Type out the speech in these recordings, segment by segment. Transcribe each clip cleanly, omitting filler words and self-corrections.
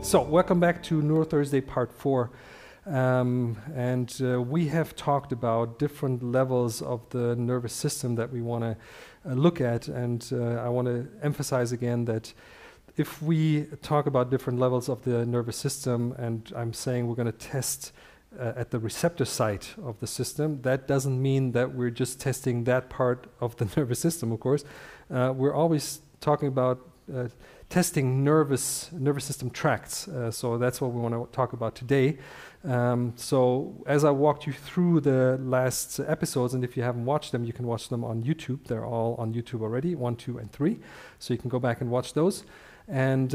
So, welcome back to NeuroThursday Part 4. We have talked about different levels of the nervous system that we want to look at. And I want to emphasize again that if we talk about different levels of the nervous system, and I'm saying we're going to test at the receptor site of the system, that doesn't mean that we're just testing that part of the nervous system, of course. We're always talking about testing nervous system tracts. So that's what we want to talk about today. So as I walked you through the last episodes, and if you haven't watched them, you can watch them on YouTube. They're all on YouTube already, 1, 2, and 3. So you can go back and watch those. And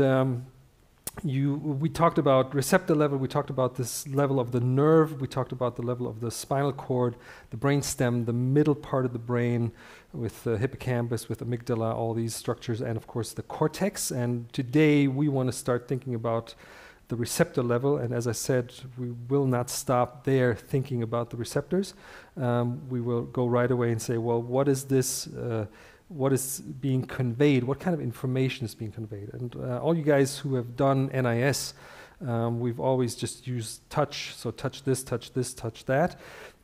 we talked about receptor level, we talked about this level of the nerve, we talked about the level of the spinal cord, the brainstem, the middle part of the brain with the hippocampus, with amygdala, all these structures, and of course the cortex. And today we want to start thinking about the receptor level, and as I said, we will not stop there thinking about the receptors. We will go right away and say, well, what is this? What is being conveyed? What kind of information is being conveyed? And all you guys who have done NIS, we've always just used touch. So touch this, touch that.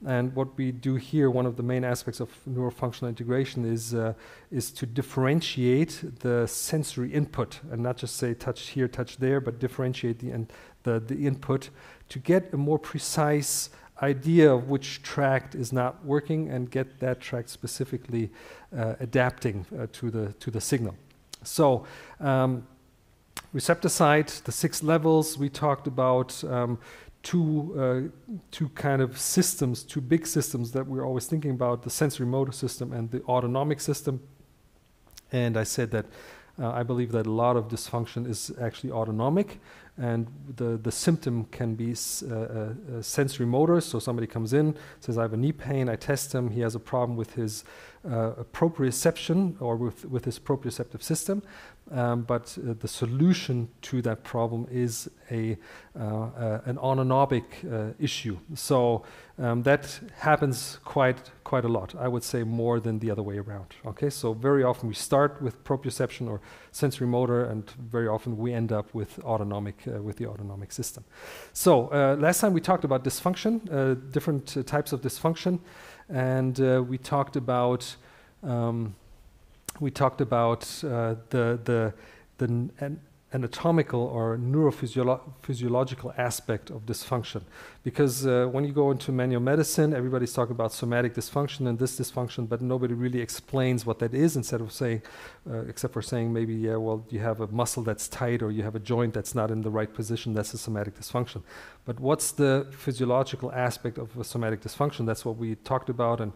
And what we do here, one of the main aspects of neurofunctional integration is to differentiate the sensory input and not just say touch here, touch there, but differentiate the input to get a more precise idea of which tract is not working and get that tract specifically adapting to the signal. So receptor site, the 6 levels, we talked about two kind of systems, 2 big systems that we're always thinking about, the sensory motor system and the autonomic system. And I said that I believe that a lot of dysfunction is actually autonomic, and the symptom can be sensory motor. So somebody comes in, says, I have a knee pain, I test him, he has a problem with his proprioception or with his proprioceptive system, but the solution to that problem is an autonomic issue. So that happens quite a lot. I would say more than the other way around. Okay, so very often we start with proprioception or sensory motor, and very often we end up with the autonomic system. So last time we talked about dysfunction, different types of dysfunction, and we talked about the anatomical or neurophysiological aspect of dysfunction. Because when you go into manual medicine, everybody's talking about somatic dysfunction and this dysfunction, but nobody really explains what that is, instead of saying, except for saying maybe, yeah, well, you have a muscle that's tight or you have a joint that's not in the right position, that's a somatic dysfunction. But what's the physiological aspect of a somatic dysfunction? That's what we talked about, and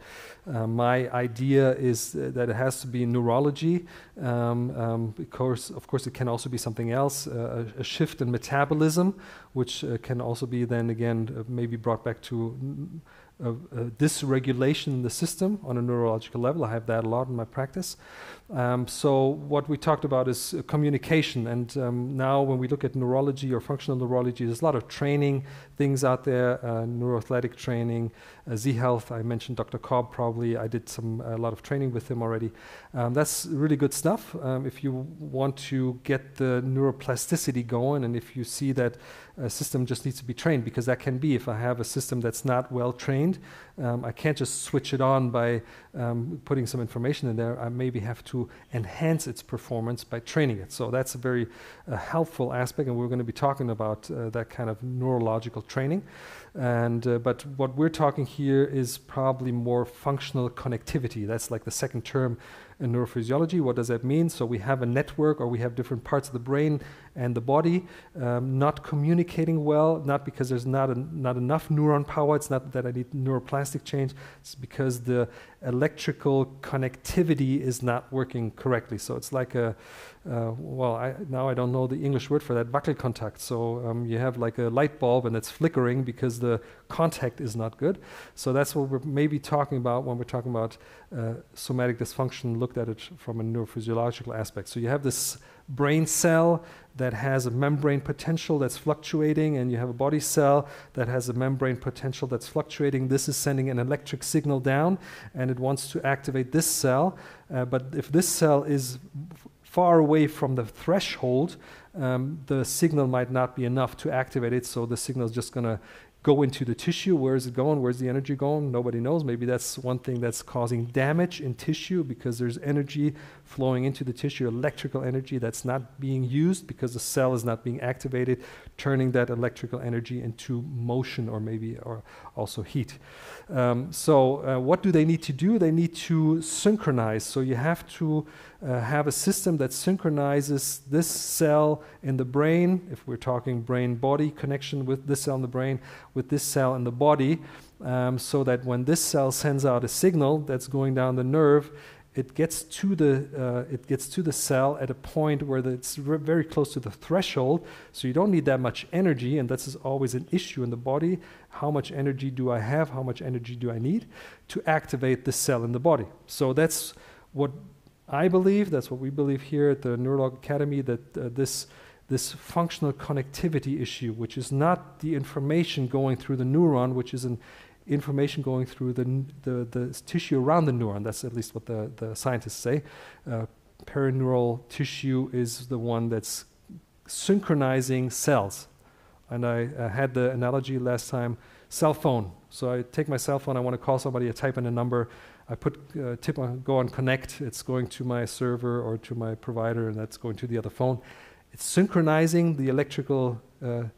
my idea is that it has to be neurology, because of course it can also be something else, a shift in metabolism, which can also be then again maybe brought back to dysregulation in the system on a neurological level. I have that a lot in my practice. So what we talked about is communication, and now when we look at neurology or functional neurology, there's a lot of training things out there, neuroathletic training, Z-Health, I mentioned Dr. Cobb probably, I did a lot of training with him already. That's really good stuff if you want to get the neuroplasticity going, and if you see that a system just needs to be trained, because that can be, if I have a system that's not well trained, I can't just switch it on by putting some information in there. I maybe have to enhance its performance by training it. So that's a very helpful aspect, and we're going to be talking about that kind of neurological training. And but what we're talking here is probably more functional connectivity. That's like the second term in neurophysiology. What does that mean? So we have a network, or we have different parts of the brain and the body not communicating well, not because there's not enough neuron power. It's not that I need neuroplastic change. It's because the electrical connectivity is not working correctly. So it's like now I don't know the English word for that, Wackelkontakt. So you have like a light bulb and it's flickering because the contact is not good. So that's what we're maybe talking about when we're talking about somatic dysfunction, looked at it from a neurophysiological aspect. So you have this brain cell that has a membrane potential that's fluctuating, and you have a body cell that has a membrane potential that's fluctuating. This is sending an electric signal down, and it wants to activate this cell. But if this cell is far away from the threshold, the signal might not be enough to activate it, so the signal is just going to go into the tissue. Where is it going? Where's the energy going? Nobody knows. Maybe that's one thing that's causing damage in tissue, because there's energy flowing into the tissue, electrical energy that's not being used because the cell is not being activated, turning that electrical energy into motion or also heat. What do they need to do? They need to synchronize. So you have to have a system that synchronizes this cell in the brain, if we're talking brain-body connection, with this cell in the brain, with this cell in the body, so that when this cell sends out a signal that's going down the nerve, it gets to the cell at a point where it's very close to the threshold. So you don't need that much energy, and that's always an issue in the body. How much energy do I have? How much energy do I need to activate the cell in the body? So that's what I believe. That's what we believe here at the Neurolog Academy, that this functional connectivity issue, which is not the information going through the neuron, which is an information going through the tissue around the neuron. That's at least what the scientists say. Perineural tissue is the one that's synchronizing cells. And I had the analogy last time, cell phone. So I take my cell phone, I want to call somebody, I type in a number, I go on connect, it's going to my server or to my provider, and that's going to the other phone. It's synchronizing the electrical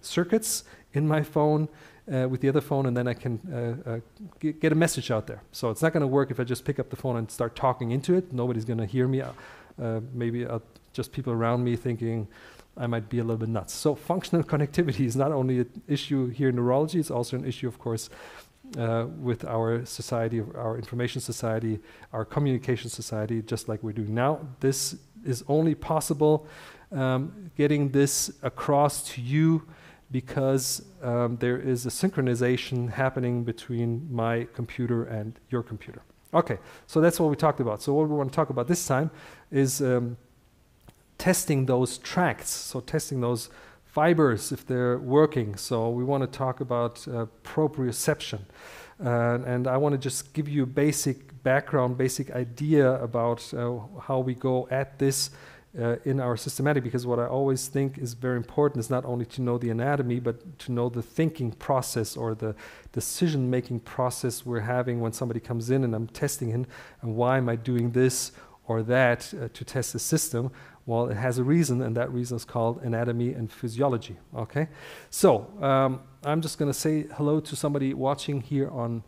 circuits in my phone with the other phone, and then I can get a message out there. So it's not going to work if I just pick up the phone and start talking into it. Nobody's going to hear me. Maybe just people around me thinking I might be a little bit nuts. So functional connectivity is not only an issue here in neurology, it's also an issue, of course, with our society, our information society, our communication society, just like we're doing now. This is only possible getting this across to you because there is a synchronization happening between my computer and your computer. Okay, so that's what we talked about. So what we want to talk about this time is testing those tracts, so testing those fibers if they're working. So we want to talk about proprioception. And I want to just give you a basic background, basic idea about how we go at this in our systematic, because what I always think is very important is not only to know the anatomy, but to know the thinking process or the decision-making process we're having when somebody comes in and I'm testing him, and why am I doing this or that to test the system. Well, it has a reason, and that reason is called anatomy and physiology. Okay, so I'm just going to say hello to somebody watching here on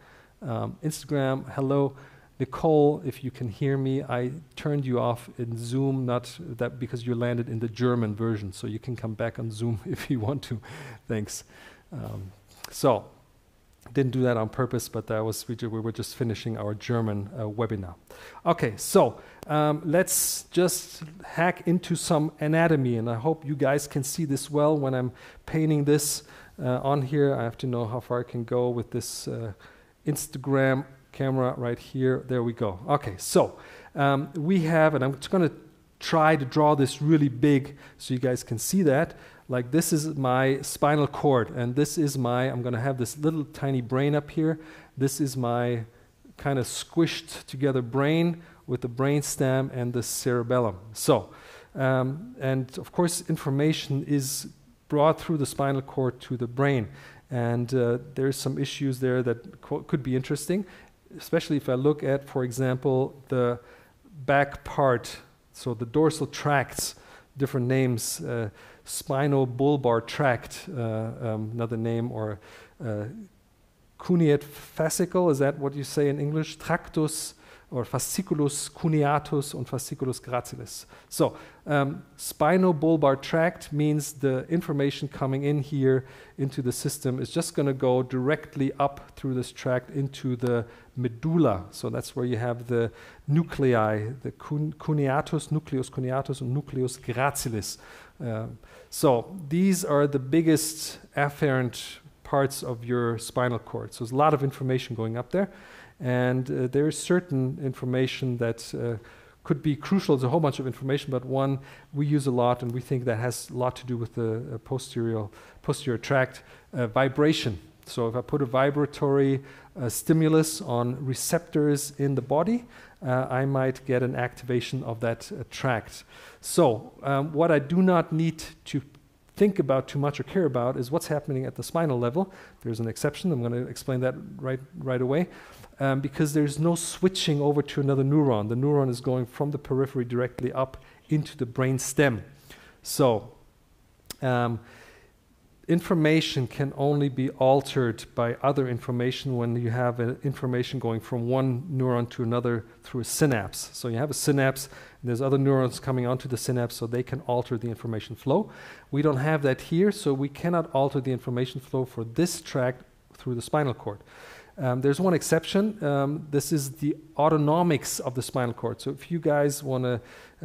Instagram. Hello, Nicole, if you can hear me. I turned you off in Zoom, not that because you landed in the German version, so you can come back on Zoom if you want to. Thanks. So, didn't do that on purpose, but we were just finishing our German webinar. Okay, so let's just hack into some anatomy, and I hope you guys can see this well when I'm painting this on here. I have to know how far I can go with this Instagram camera right here. There we go. Okay, so we have, and I'm just going to try to draw this really big so you guys can see that. Like, this is my spinal cord, and this is I'm going to have this little tiny brain up here. This is my kind of squished together brain with the brainstem and the cerebellum. So, and of course, information is brought through the spinal cord to the brain. And there's some issues there that could be interesting, especially if I look at, for example, the back part, so the dorsal tracts, different names, spinobulbar tract, another name, or cuneate fascicle, is that what you say in English? Tractus, or fasciculus cuneatus and fasciculus gracilis. So, spinobulbar tract means the information coming in here into the system is just going to go directly up through this tract into the medulla. So that's where you have the nuclei, the cuneatus, nucleus cuneatus, and nucleus gracilis. So these are the biggest afferent parts of your spinal cord. So there's a lot of information going up there. And there is certain information that could be crucial. There's a whole bunch of information, but one we use a lot, and we think that has a lot to do with the posterior tract, vibration. So if I put a vibratory stimulus on receptors in the body, I might get an activation of that tract. So what I do not need to think about too much or care about is what's happening at the spinal level. There's an exception. I'm going to explain that right away. Because there's no switching over to another neuron. The neuron is going from the periphery directly up into the brain stem. So information can only be altered by other information when you have information going from one neuron to another through a synapse. So you have a synapse, and there's other neurons coming onto the synapse, so they can alter the information flow. We don't have that here, so we cannot alter the information flow for this tract through the spinal cord. There's one exception. This is the autonomics of the spinal cord. So if you guys want to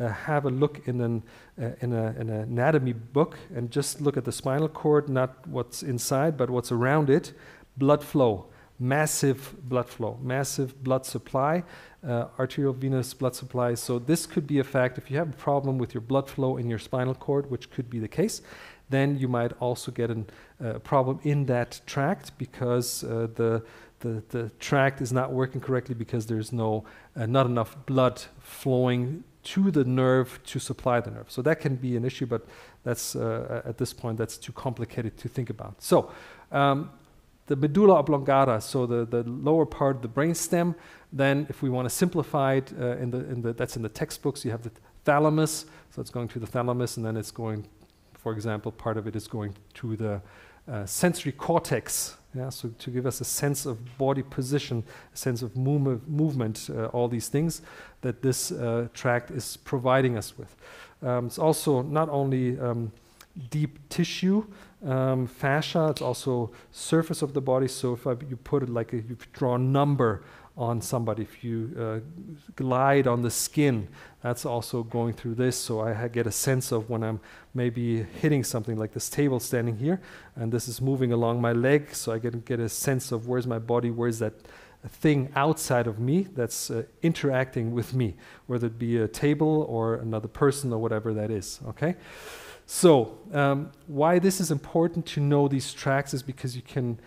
have a look in an anatomy book and just look at the spinal cord, not what's inside, but what's around it, blood flow, massive blood flow, massive blood supply, arterial venous blood supply. So this could be a fact. If you have a problem with your blood flow in your spinal cord, which could be the case, then you might also get a problem in that tract because the tract is not working correctly because there's not enough blood flowing to the nerve to supply the nerve. So that can be an issue, but that's at this point that's too complicated to think about. So the medulla oblongata, so the lower part of the brainstem. Then, if we want to simplify it, that's in the textbooks. You have the thalamus, so it's going to the thalamus, and then it's going, for example, part of it is going to the sensory cortex. Yeah, so to give us a sense of body position, a sense of movement, all these things that this tract is providing us with. It's also not only deep tissue, fascia, it's also surface of the body. So if you put it like you draw a number on somebody, if you glide on the skin, that's also going through this. So I get a sense of when I'm maybe hitting something like this table standing here, and this is moving along my leg. So I get a sense of where's my body, where's that thing outside of me that's interacting with me, whether it be a table or another person or whatever that is. Okay. So why this is important to know these tracts is because you can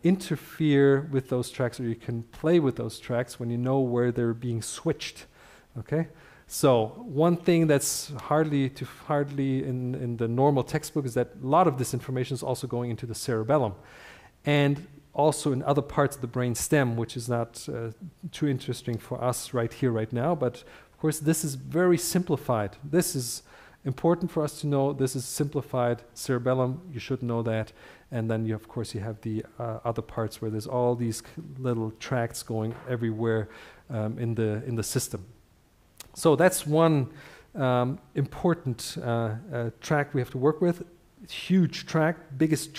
interfere with those tracts, or you can play with those tracts when you know where they're being switched. Okay, so one thing that's hardly in the normal textbook is that a lot of this information is also going into the cerebellum, and also in other parts of the brain stem, which is not too interesting for us right here, right now. But of course, this is very simplified. This is important for us to know. This is simplified cerebellum. You should know that. And then, of course, you have the other parts where there's all these little tracts going everywhere in the system. So that's one important tract we have to work with. Huge tract, biggest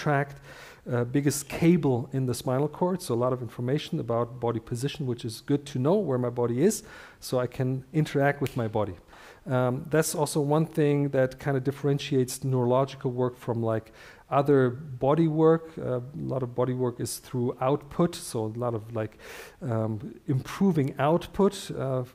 cable in the spinal cord. So a lot of information about body position, which is good to know where my body is, so I can interact with my body. That's also one thing that kind of differentiates neurological work from like other body work. A lot of body work is through output, so a lot of like improving output.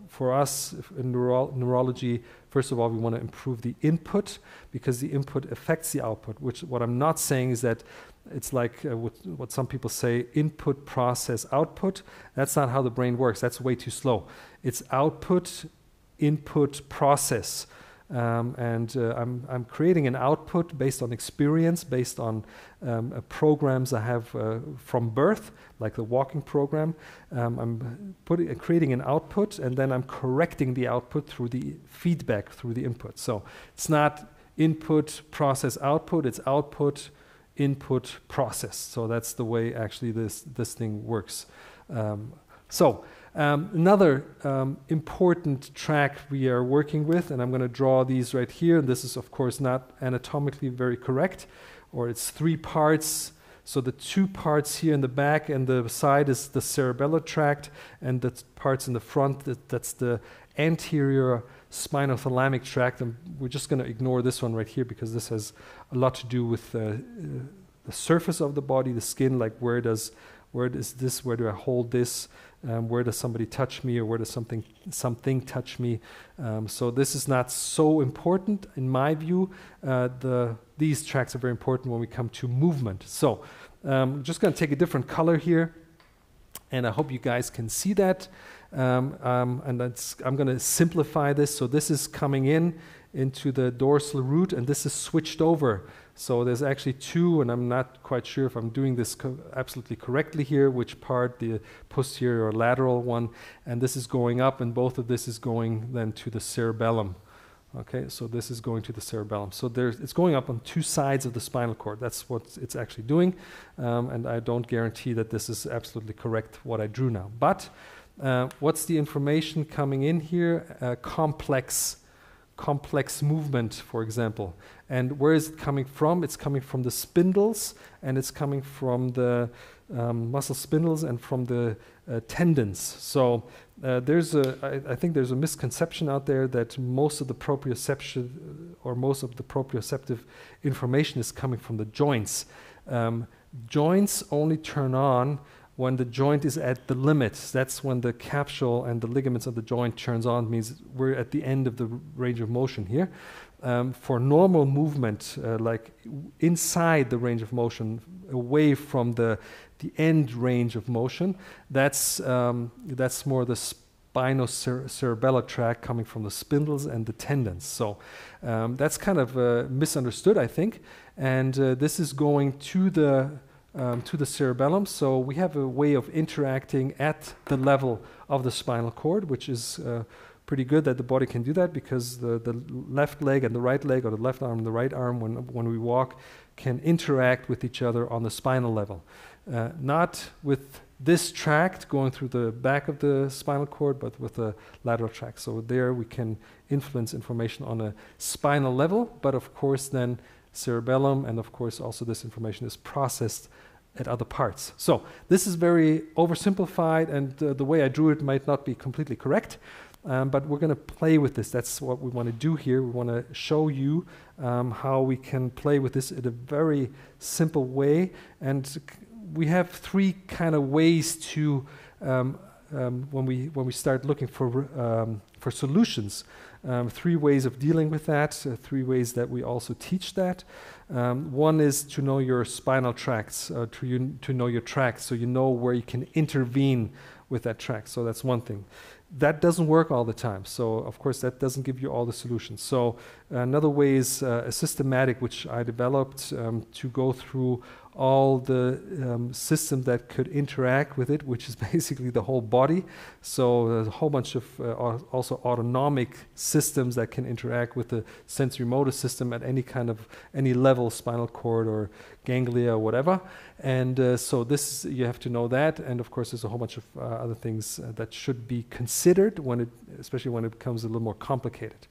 For us in neurology, first of all, we want to improve the input because the input affects the output, which what I'm not saying is that it's like what some people say, input, process, output. That's not how the brain works. That's way too slow. It's output, input, process. I'm creating an output based on experience, based on programs I have from birth, like the walking program. I'm creating an output, and then I'm correcting the output through the feedback, through the input. So it's not input, process, output. It's output, input, process. So that's the way actually this thing works. Another important tract we are working with, and I'm going to draw these right here. This is, of course, not anatomically very correct, or it's 3 parts. So the 2 parts here in the back and the side is the cerebellar tract, and the parts in the front, that's the anterior spinothalamic tract. And we're just going to ignore this one right here because this has a lot to do with the surface of the body, the skin, like where do I hold this? Where does somebody touch me, or where does something touch me? So this is not so important in my view. These tracts are very important when we come to movement. So I'm just going to take a different color here, and I hope you guys can see that. And I'm going to simplify this. So this is coming into the dorsal root, and this is switched over. So there's actually two, and I'm not quite sure if I'm doing this absolutely correctly here, which part, the posterior or lateral one, and this is going up, and both of this is going then to the cerebellum. Okay, so this is going to the cerebellum. So it's going up on two sides of the spinal cord. That's what it's actually doing, and I don't guarantee that this is absolutely correct what I drew now. But what's the information coming in here? Complex movement, for example. And where is it coming from? It's coming from the spindles, and it's coming from the muscle spindles and from the tendons. So I think there's a misconception out there that most of the proprioception or most of the proprioceptive information is coming from the joints. Joints only turn on when the joint is at the limits. That's when the capsule and the ligaments of the joint turns on. It means we're at the end of the range of motion here. For normal movement, like inside the range of motion, away from the end range of motion, that's more the spinocerebellar tract coming from the spindles and the tendons. So that's kind of misunderstood, I think. And this is going to the cerebellum. So we have a way of interacting at the level of the spinal cord, which is pretty good that the body can do that, because the left leg and the right leg, or the left arm and the right arm, when we walk, can interact with each other on the spinal level. Not with this tract going through the back of the spinal cord, but with the lateral tract. So there we can influence information on a spinal level, but of course then cerebellum, and of course also this information is processed at other parts. So this is very oversimplified, and the way I drew it might not be completely correct, but we're going to play with this. That's what we want to do here. We want to show you how we can play with this in a very simple way, and we have three kind of ways to when we start looking for solutions. Three ways of dealing with that, three ways that we also teach that. One is to know your spinal tracts, to know your tracts, so you know where you can intervene with that tract. So that's one thing. That doesn't work all the time. So of course that doesn't give you all the solutions. So another way is a systematic, which I developed to go through all the systems that could interact with it, which is basically the whole body. So there's a whole bunch of also autonomic systems that can interact with the sensory motor system at any level, spinal cord or ganglia or whatever. And so this, you have to know that. And of course, there's a whole bunch of other things that should be considered especially when it becomes a little more complicated.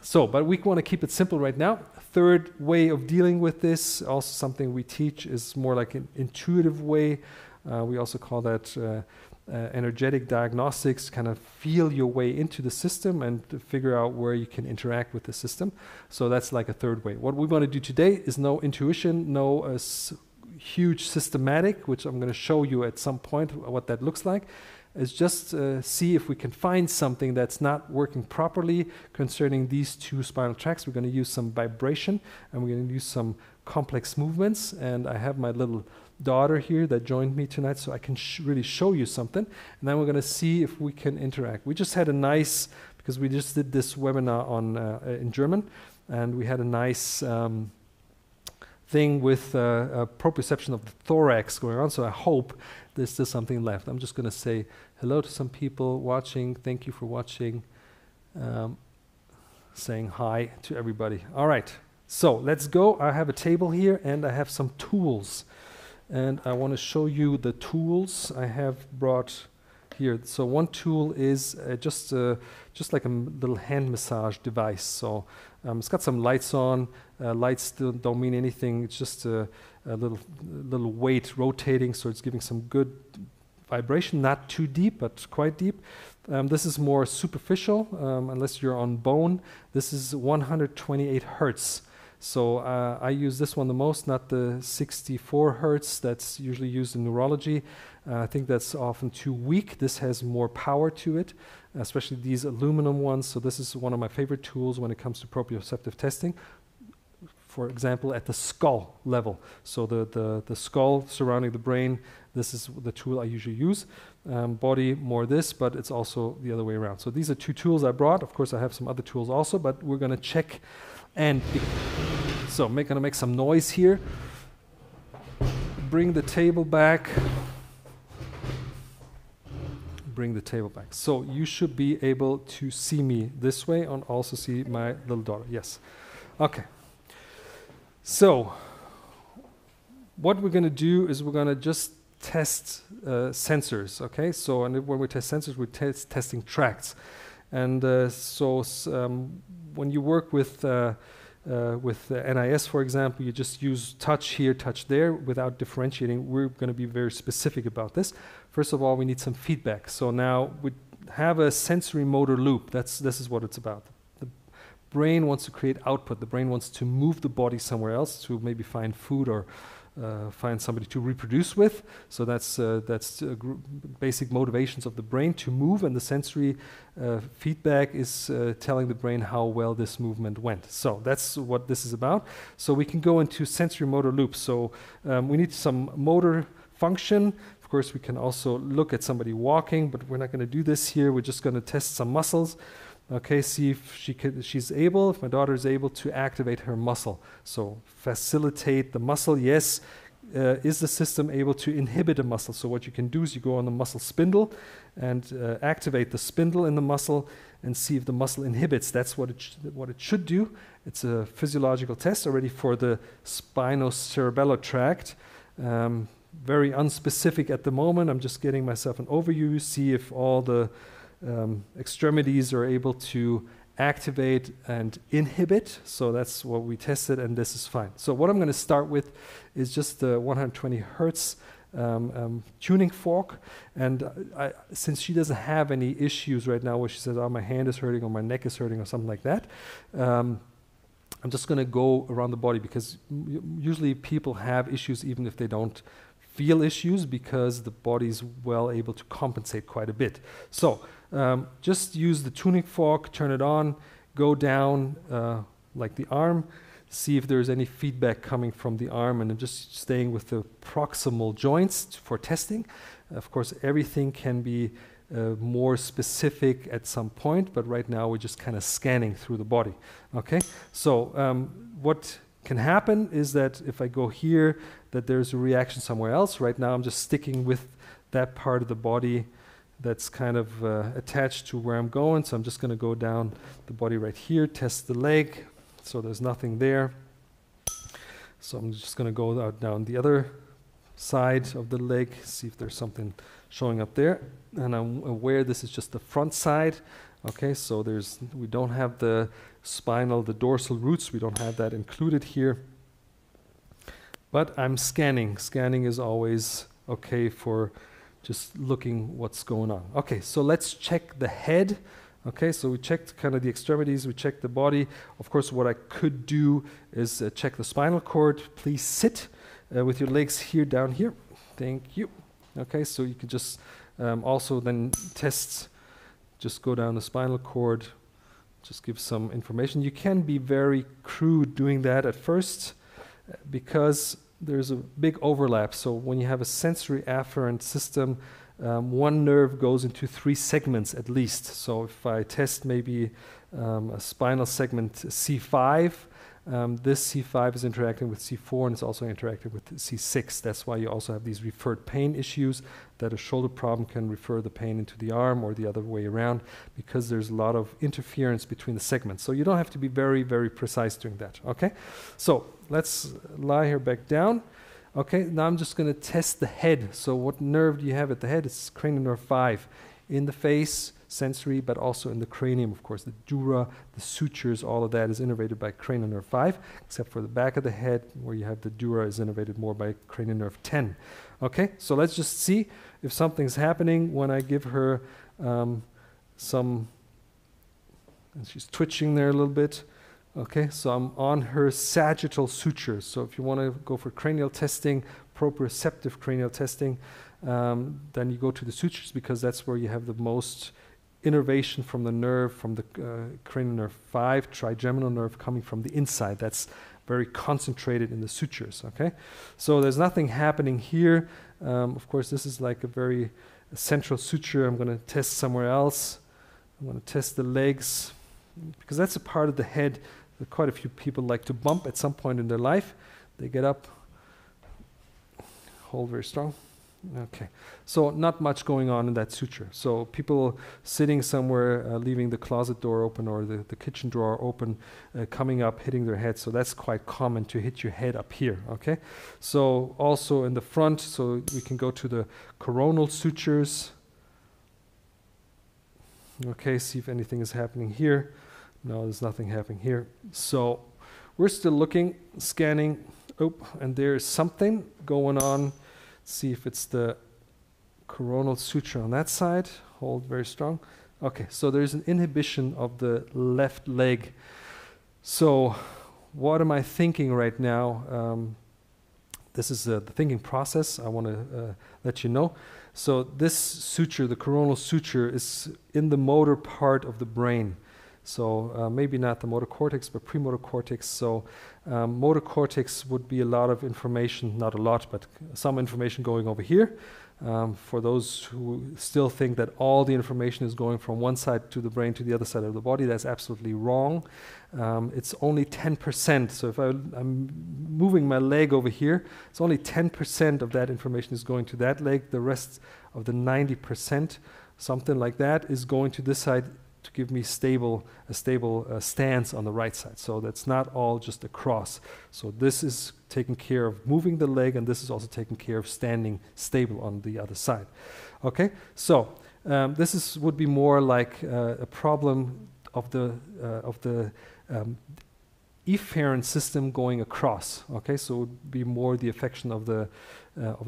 So, but we want to keep it simple right now. Third way of dealing with this, also something we teach, is more like an intuitive way. We also call that energetic diagnostics, kind of feel your way into the system and to figure out where you can interact with the system. So that's like a third way. What we want to do today is no intuition, no huge systematic, which I'm going to show you at some point what that looks like. Is just see if we can find something that's not working properly concerning these two spinal tracts. We're going to use some vibration, and we're going to use some complex movements. And I have my little daughter here that joined me tonight, so I can really show you something. And then we're going to see if we can interact. We just had a nice, because we just did this webinar in German, and we had a nice thing with proprioception of the thorax going on. So I hope there's still something left. I'm just going to say hello to some people watching. Thank you for watching. Saying hi to everybody. All right, so let's go. I have a table here, and I have some tools. And I want to show you the tools I have brought here. So one tool is just like a little hand massage device. So it's got some lights on. Lights still don't mean anything. It's just a little weight rotating, so it's giving some good vibration, not too deep, but quite deep. This is more superficial, unless you're on bone. This is 128 Hertz. So I use this one the most, not the 64 Hertz that's usually used in neurology. I think that's often too weak. This has more power to it, especially these aluminum ones. So this is one of my favorite tools when it comes to proprioceptive testing. For example, at the skull level. So the skull surrounding the brain, this is the tool I usually use. body more this, but it's also the other way around. So these are two tools I brought. Of course, I have some other tools also, but we're going to check and so going to make some noise here. Bring the table back. Bring the table back. So you should be able to see me this way and also see my little daughter. Yes. Okay. So what we're going to do is we're going to just test sensors. Okay. So and when we test sensors, we're testing tracts. And when you work with NIS, for example, you just use touch here, touch there without differentiating. We're going to be very specific about this. First of all, we need some feedback. So now we have a sensory motor loop. This is what it's about. The brain wants to create output. The brain wants to move the body somewhere else to maybe find food or find somebody to reproduce with. So that's basic motivations of the brain to move, and the sensory feedback is telling the brain how well this movement went. So that's what this is about. So we can go into sensory motor loops. So we need some motor function. Of course, we can also look at somebody walking, but we're not going to do this here. We're just going to test some muscles. Okay, see if if my daughter is able to activate her muscle. So facilitate the muscle, yes. Is the system able to inhibit a muscle? So what you can do is you go on the muscle spindle and activate the spindle in the muscle and see if the muscle inhibits. That's what it should do. It's a physiological test already for the spinocerebellar tract. Very unspecific at the moment. I'm just getting myself an overview, see if all the extremities are able to activate and inhibit. So that's what we tested, and this is fine. So what I'm going to start with is just the 120 Hertz tuning fork. And since she doesn't have any issues right now where she says, oh, my hand is hurting or my neck is hurting or something like that, I'm just going to go around the body, because usually people have issues even if they don't feel issues, because the body's well able to compensate quite a bit. So just use the tuning fork, turn it on, go down like the arm, see if there's any feedback coming from the arm, and I'm just staying with the proximal joints for testing. Of course, everything can be more specific at some point, but right now we're just kind of scanning through the body. Okay, so what can happen is that if I go here, that there's a reaction somewhere else. Right now I'm just sticking with that part of the body that's kind of attached to where I'm going. So I'm just going to go down the body right here, test the leg. So there's nothing there. So I'm just going to go out down the other side of the leg, see if there's something showing up there. And I'm aware this is just the front side. Okay, so we don't have the dorsal roots, we don't have that included here. But I'm scanning. Scanning is always okay for just looking what's going on. Okay, so let's check the head. Okay, so we checked kind of the extremities, we checked the body. Of course, what I could do is check the spinal cord. Please sit with your legs here, down here. Thank you. Okay, so you can just also then test, just go down the spinal cord, just give some information. You can be very crude doing that at first, because there's a big overlap. So when you have a sensory afferent system, one nerve goes into 3 segments at least. So if I test maybe a spinal segment C5, this C5 is interacting with C4 and it's also interacting with C6. That's why you also have these referred pain issues, that a shoulder problem can refer the pain into the arm or the other way around, because there's a lot of interference between the segments. So you don't have to be very, very precise doing that. Okay, so let's lie here back down. Okay, now I'm just going to test the head. So what nerve do you have at the head? It's cranial nerve 5 in the face, sensory, but also in the cranium, of course. The dura, the sutures, all of that is innervated by cranial nerve 5, except for the back of the head, where you have the dura is innervated more by cranial nerve 10. Okay, so let's just see if something's happening when I give her some, and she's twitching there a little bit. Okay, so I'm on her sagittal sutures. So if you want to go for cranial testing, proprioceptive cranial testing, then you go to the sutures, because that's where you have the most innervation from the nerve, from the cranial nerve 5, trigeminal nerve coming from the inside. That's very concentrated in the sutures. Okay, so there's nothing happening here. Of course, this is like a very central suture. I'm going to test somewhere else. I'm going to test the legs, because that's a part of the head that quite a few people like to bump at some point in their life. They get up, hold very strong. Okay, so not much going on in that suture. So people sitting somewhere, leaving the closet door open or the kitchen drawer open, coming up, hitting their head. So that's quite common to hit your head up here, okay? So also in the front, so we can go to the coronal sutures. Okay, see if anything is happening here. No, there's nothing happening here. So we're still looking, scanning, and there's something going on. See if it's the coronal suture on that side. Hold very strong. Okay, so there's an inhibition of the left leg. So what am I thinking right now? This is the thinking process. I want to let you know. So this suture, the coronal suture, is in the motor part of the brain. So maybe not the motor cortex, but premotor cortex. So motor cortex would be a lot of information, not a lot, but some information going over here. For those who still think that all the information is going from one side to the brain to the other side of the body, that's absolutely wrong. It's only 10%. So if I'm moving my leg over here, it's only 10% of that information is going to that leg. The rest of the 90%, something like that, is going to this side to give me a stable stance on the right side. So that's not all just across. So this is taking care of moving the leg, and this is also taking care of standing stable on the other side. Okay, so this would be more like a problem of the efferent system going across. Okay, so it would be more the affection of the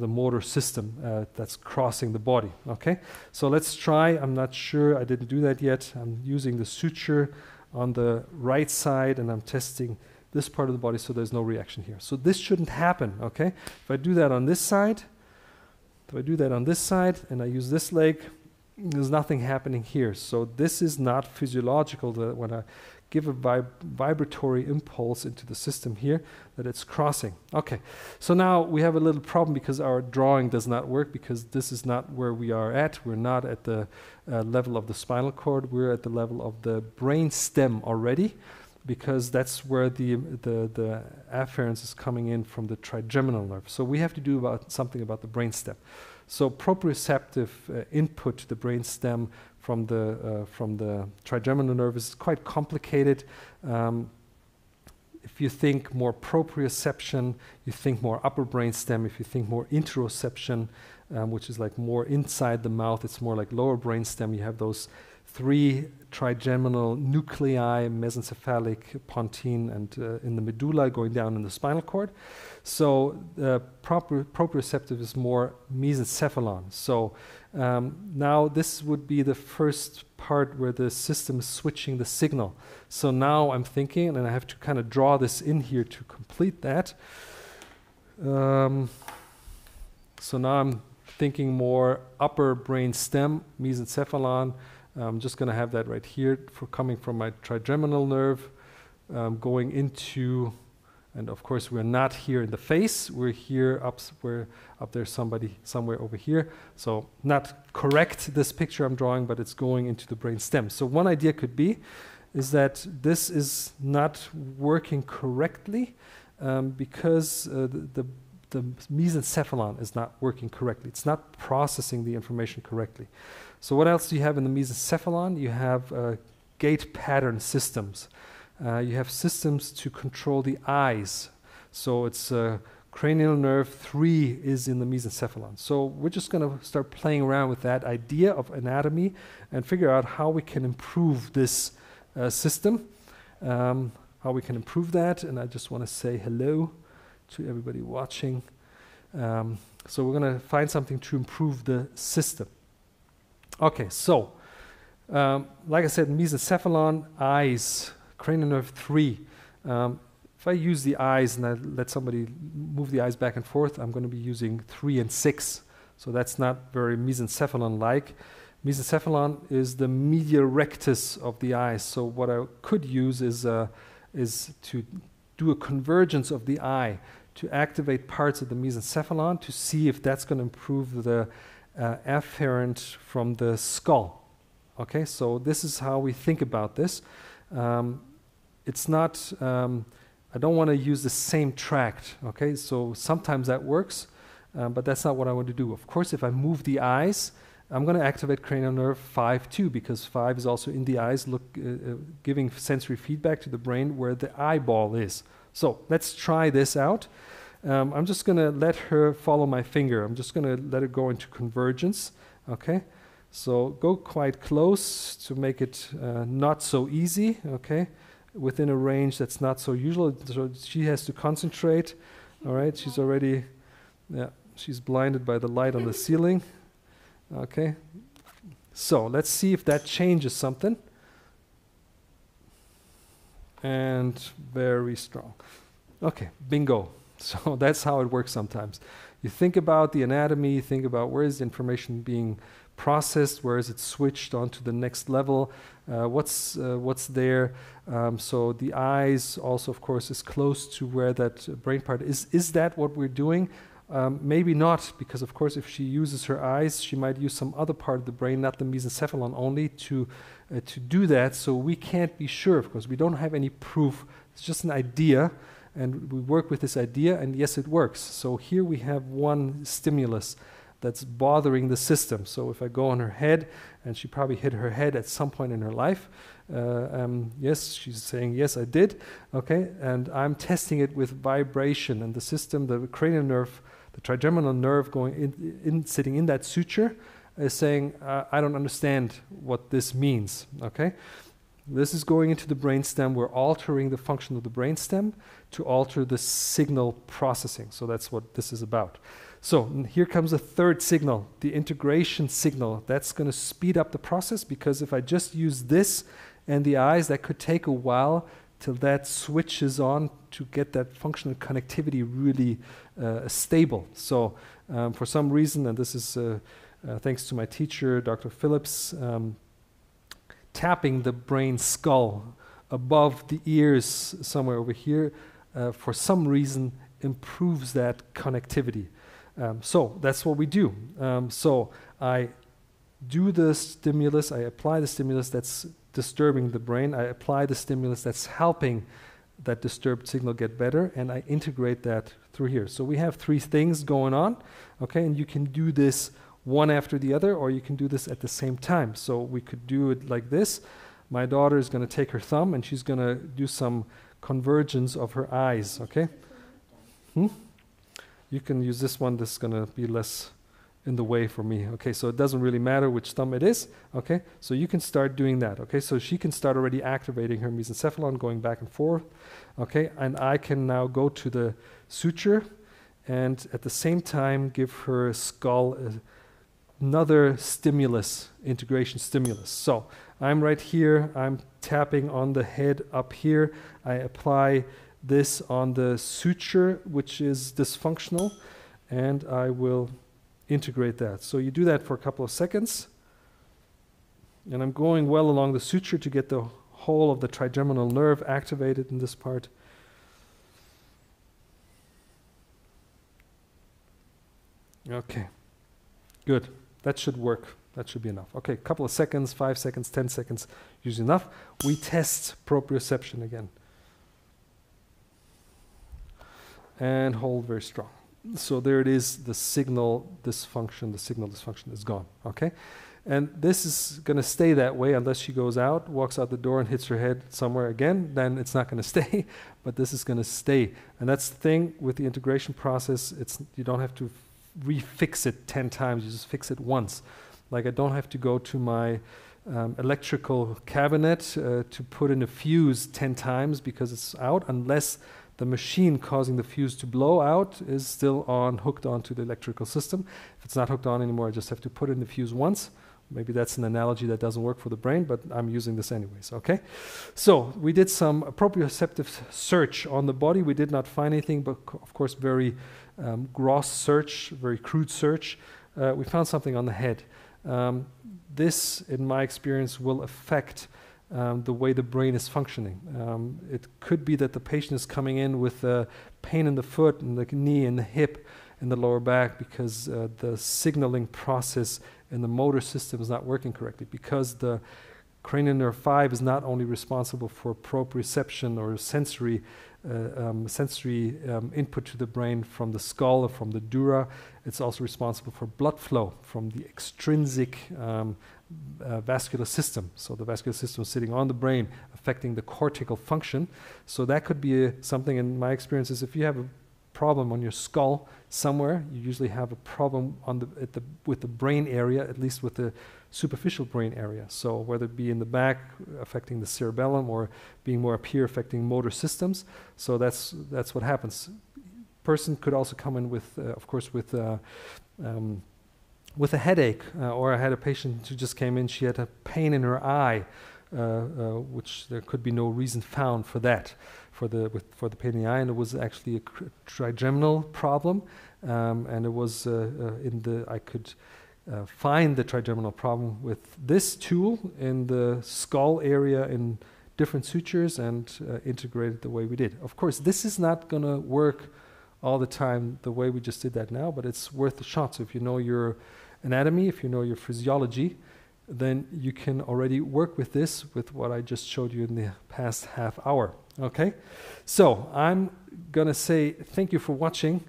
motor system that's crossing the body. Okay, so let's try. I'm not sure. I didn't do that yet. I'm using the suture on the right side, and I'm testing this part of the body, so there's no reaction here. So this shouldn't happen. Okay, if I do that on this side, and I use this leg, there's nothing happening here. So this is not physiological. When I give a vibratory impulse into the system here, that it's crossing. Okay, so now we have a little problem because our drawing does not work, because this is not where we are at. We're not at the level of the spinal cord. We're at the level of the brain stem already, because that's where the afference is coming in from the trigeminal nerve. So we have to do something about the brain stem. So proprioceptive input to the brain stem from the trigeminal nerve is quite complicated. If you think more proprioception, you think more upper brain stem. If you think more interoception, which is like more inside the mouth, it's more like lower brain stem. You have those three trigeminal nuclei, mesencephalic, pontine, and in the medulla going down in the spinal cord. So proprioceptive is more mesencephalon. So now this would be the first part where the system is switching the signal. So now I'm thinking, and I have to kind of draw this in here to complete that. So now I'm thinking more upper brain stem, mesencephalon. I'm just going to have that right here for coming from my trigeminal nerve, going into, and of course we're not here in the face, we're here up there somewhere over here. So not correct this picture I'm drawing, but it's going into the brain stem. So one idea could be is that this is not working correctly because the mesencephalon is not working correctly. It's not processing the information correctly. So what else do you have in the mesencephalon? You have gait pattern systems. You have systems to control the eyes. So it's cranial nerve 3 is in the mesencephalon. So we're just going to start playing around with that idea of anatomy and figure out how we can improve this system, how we can improve that. And I just want to say hello to everybody watching. So we're going to find something to improve the system. Okay, so like I said, mesencephalon, eyes, cranial nerve 3. If I use the eyes and I let somebody move the eyes back and forth, I'm going to be using 3 and 6. So that's not very mesencephalon-like. Mesencephalon is the medial rectus of the eyes. So what I could use is to do a convergence of the eye, to activate parts of the mesencephalon to see if that's going to improve the afferent from the skull. Okay, so this is how we think about this. It's not, I don't want to use the same tract, okay? So sometimes that works, but that's not what I want to do. Of course, if I move the eyes, I'm going to activate cranial nerve 5 too, because 5 is also in the eyes, giving sensory feedback to the brain where the eyeball is. So let's try this out. I'm just going to let her follow my finger. I'm just going to let it go into convergence, okay? So go quite close to make it not so easy, okay? Within a range that's not so usual. So she has to concentrate, all right? She's already, she's blinded by the light on the ceiling. Okay, so let's see if that changes something. And very strong. Okay, bingo. So that's how it works sometimes. You think about the anatomy, you think about where is the information being processed, where is it switched onto the next level, what's there. So the eyes also, of course, is close to where that brain part is. Is that what we're doing? Maybe not, because of course if she uses her eyes, she might use some other part of the brain, not the mesencephalon only, to do that. So we can't be sure, of course. We don't have any proof. It's just an idea, and we work with this idea, and yes, it works. So here we have one stimulus that's bothering the system. So if I go on her head, and she probably hit her head at some point in her life, yes, she's saying, yes, I did, okay, and I'm testing it with vibration, and the system, the cranial nerve, the trigeminal nerve going sitting in that suture is saying, I don't understand what this means, okay? This is going into the brainstem. We're altering the function of the brainstem to alter the signal processing. So that's what this is about. So here comes a third signal, the integration signal. That's going to speed up the process, because if I just use this and the eyes, that could take a while till that switches on to get that functional connectivity really stable. So for some reason, and this is thanks to my teacher, Dr. Phillips, tapping the brain skull above the ears somewhere over here, for some reason improves that connectivity. So that's what we do. So I do the stimulus, I apply the stimulus that's disturbing the brain, I apply the stimulus that's helping that disturbed signal get better, and I integrate that through here. So we have 3 things going on, okay, and you can do this one after the other, or you can do this at the same time. So we could do it like this. My daughter is going to take her thumb, and she's going to do some convergence of her eyes, okay? You can use this one. This is going to be less in the way for me. Okay, so it doesn't really matter which thumb it is. Okay, so you can start doing that. Okay, so she can start already activating her mesencephalon, going back and forth. Okay, and I can now go to the suture and at the same time give her skull another stimulus, integration stimulus. So I'm right here. I'm tapping on the head up here. I apply this on the suture, which is dysfunctional, and I will integrate that. So you do that for a couple of seconds, and I'm going well along the suture to get the whole of the trigeminal nerve activated in this part. Okay, good. That should work. That should be enough. Okay, a couple of seconds, 5 seconds, 10 seconds, usually enough. We test proprioception again. And hold very strong. So there it is, the signal dysfunction. The signal dysfunction is gone, okay? And this is going to stay that way unless she goes out, walks out the door and hits her head somewhere again. Then it's not going to stay, but this is going to stay. And that's the thing with the integration process. You don't have to refix it 10 times. You just fix it once. Like I don't have to go to my electrical cabinet to put in a fuse 10 times because it's out, unless the machine causing the fuse to blow out is still hooked onto the electrical system. If it's not hooked on anymore, I just have to put in the fuse once. Maybe that's an analogy that doesn't work for the brain, but I'm using this anyways, okay? So we did some proprioceptive search on the body. We did not find anything, but of course very gross search, very crude search. We found something on the head. This, in my experience, will affect the way the brain is functioning. It could be that the patient is coming in with pain in the foot and the knee and the hip, in the lower back because the signaling process in the motor system is not working correctly, because the cranial nerve 5 is not only responsible for proprioception or sensory input to the brain from the skull or from the dura. It's also responsible for blood flow from the extrinsic vascular system. So the vascular system is sitting on the brain, affecting the cortical function. So that could be something, in my experience, is if you have a problem on your skull somewhere, you usually have a problem on with the brain area, at least with the superficial brain area. So whether it be in the back affecting the cerebellum or being more up here affecting motor systems. So that's what happens. Person could also come in with, of course, with a headache, or I had a patient who just came in. She had a pain in her eye, which there could be no reason found for that, for the pain in the eye, and it was actually a trigeminal problem, and it was I could find the trigeminal problem with this tool in the skull area in different sutures and integrate it the way we did. Of course, this is not going to work all the time the way we just did that now, but it's worth a shot. So if you know your anatomy, if you know your physiology, then you can already work with this, with what I just showed you in the past half hour. Okay, so I'm gonna say thank you for watching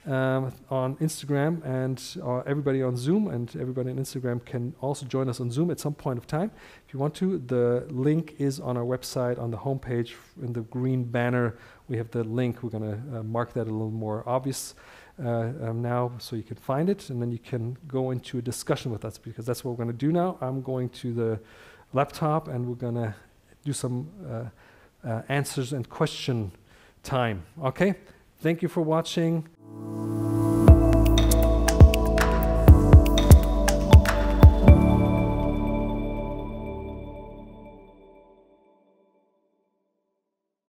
on Instagram, and everybody on Zoom, and everybody on Instagram can also join us on Zoom at some point of time if you want to. The link is on our website on the homepage in the green banner. We have the link. We're gonna mark that a little more obvious now, so you can find it, and then you can go into a discussion with us, because that's what we're gonna do now. I'm going to the laptop, and we're gonna do some answers and question time. Okay, thank you for watching.